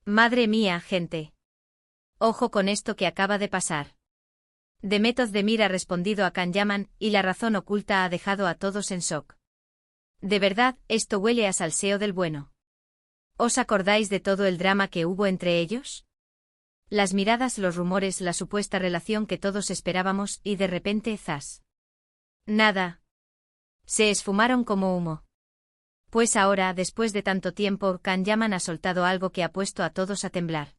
Madre mía, gente. Ojo con esto que acaba de pasar. Demet Özdemir ha respondido a Can Yaman y la razón oculta ha dejado a todos en shock. De verdad, esto huele a salseo del bueno. ¿Os acordáis de todo el drama que hubo entre ellos? Las miradas, los rumores, la supuesta relación que todos esperábamos y de repente, ¡zas! Nada. Se esfumaron como humo. Pues ahora, después de tanto tiempo, Can Yaman ha soltado algo que ha puesto a todos a temblar.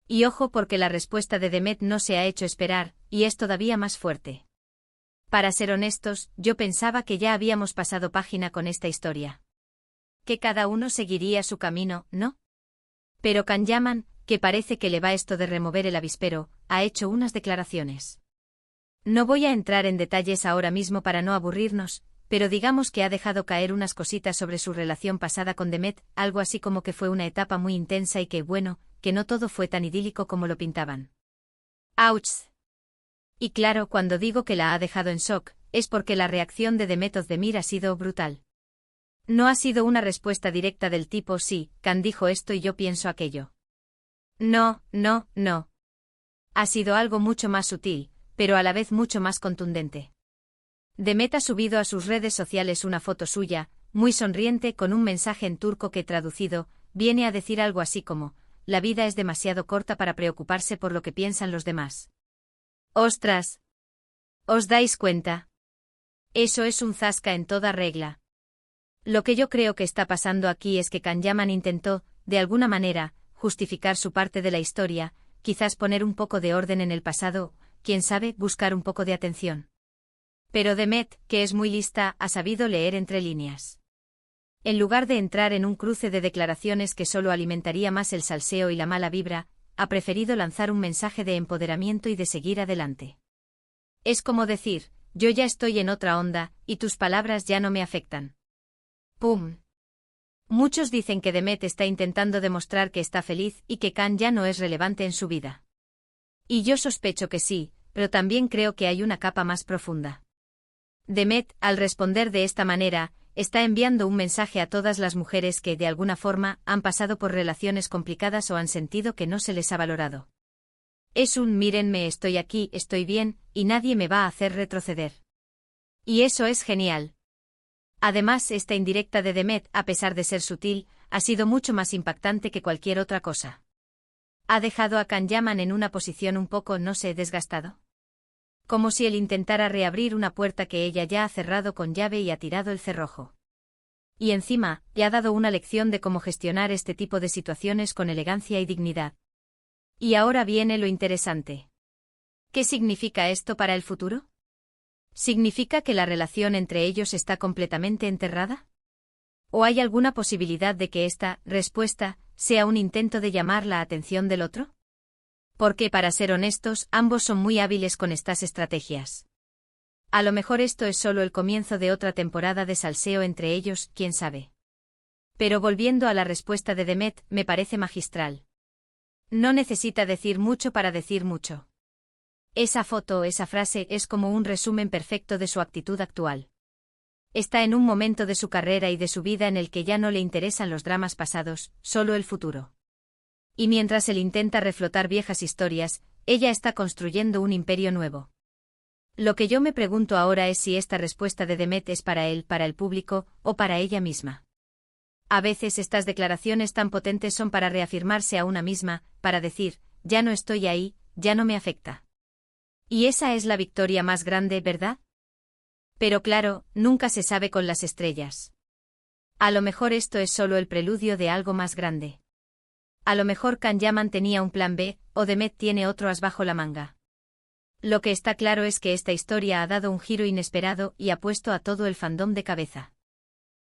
Y ojo porque la respuesta de Demet no se ha hecho esperar, y es todavía más fuerte. Para ser honestos, yo pensaba que ya habíamos pasado página con esta historia. Que cada uno seguiría su camino, ¿no? Pero Can Yaman, que parece que le va esto de remover el avispero, ha hecho unas declaraciones. No voy a entrar en detalles ahora mismo para no aburrirnos, pero digamos que ha dejado caer unas cositas sobre su relación pasada con Demet, algo así como que fue una etapa muy intensa y que, bueno, que no todo fue tan idílico como lo pintaban. ¡Auch! Y claro, cuando digo que la ha dejado en shock, es porque la reacción de Demet Özdemir ha sido brutal. No ha sido una respuesta directa del tipo sí, Can dijo esto y yo pienso aquello. No, no, no. Ha sido algo mucho más sutil, pero a la vez mucho más contundente. Demet ha subido a sus redes sociales una foto suya, muy sonriente con un mensaje en turco que traducido, viene a decir algo así como, la vida es demasiado corta para preocuparse por lo que piensan los demás. ¡Ostras! ¿Os dais cuenta? Eso es un zasca en toda regla. Lo que yo creo que está pasando aquí es que Can Yaman intentó, de alguna manera, justificar su parte de la historia, quizás poner un poco de orden en el pasado, quién sabe, buscar un poco de atención. Pero Demet, que es muy lista, ha sabido leer entre líneas. En lugar de entrar en un cruce de declaraciones que solo alimentaría más el salseo y la mala vibra, ha preferido lanzar un mensaje de empoderamiento y de seguir adelante. Es como decir, yo ya estoy en otra onda, y tus palabras ya no me afectan. ¡Pum! Muchos dicen que Demet está intentando demostrar que está feliz y que Can ya no es relevante en su vida. Y yo sospecho que sí, pero también creo que hay una capa más profunda. Demet, al responder de esta manera, está enviando un mensaje a todas las mujeres que, de alguna forma, han pasado por relaciones complicadas o han sentido que no se les ha valorado. Es un mírenme, estoy aquí, estoy bien, y nadie me va a hacer retroceder. Y eso es genial. Además, esta indirecta de Demet, a pesar de ser sutil, ha sido mucho más impactante que cualquier otra cosa. Ha dejado a Can Yaman en una posición un poco, no sé, desgastado. Como si él intentara reabrir una puerta que ella ya ha cerrado con llave y ha tirado el cerrojo. Y encima, le ha dado una lección de cómo gestionar este tipo de situaciones con elegancia y dignidad. Y ahora viene lo interesante. ¿Qué significa esto para el futuro? ¿Significa que la relación entre ellos está completamente enterrada? ¿O hay alguna posibilidad de que esta respuesta sea un intento de llamar la atención del otro? Porque, para ser honestos, ambos son muy hábiles con estas estrategias. A lo mejor esto es solo el comienzo de otra temporada de salseo entre ellos, quién sabe. Pero volviendo a la respuesta de Demet, me parece magistral. No necesita decir mucho para decir mucho. Esa foto, esa frase, es como un resumen perfecto de su actitud actual. Está en un momento de su carrera y de su vida en el que ya no le interesan los dramas pasados, solo el futuro. Y mientras él intenta reflotar viejas historias, ella está construyendo un imperio nuevo. Lo que yo me pregunto ahora es si esta respuesta de Demet es para él, para el público, o para ella misma. A veces estas declaraciones tan potentes son para reafirmarse a una misma, para decir, ya no estoy ahí, ya no me afecta. Y esa es la victoria más grande, ¿verdad? Pero claro, nunca se sabe con las estrellas. A lo mejor esto es solo el preludio de algo más grande. A lo mejor Can Yaman tenía un plan B, o Demet tiene otro as bajo la manga. Lo que está claro es que esta historia ha dado un giro inesperado y ha puesto a todo el fandom de cabeza.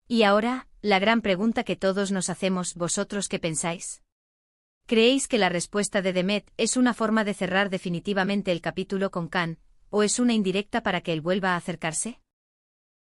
Y ahora, la gran pregunta que todos nos hacemos, ¿vosotros qué pensáis? ¿Creéis que la respuesta de Demet es una forma de cerrar definitivamente el capítulo con Can, o es una indirecta para que él vuelva a acercarse?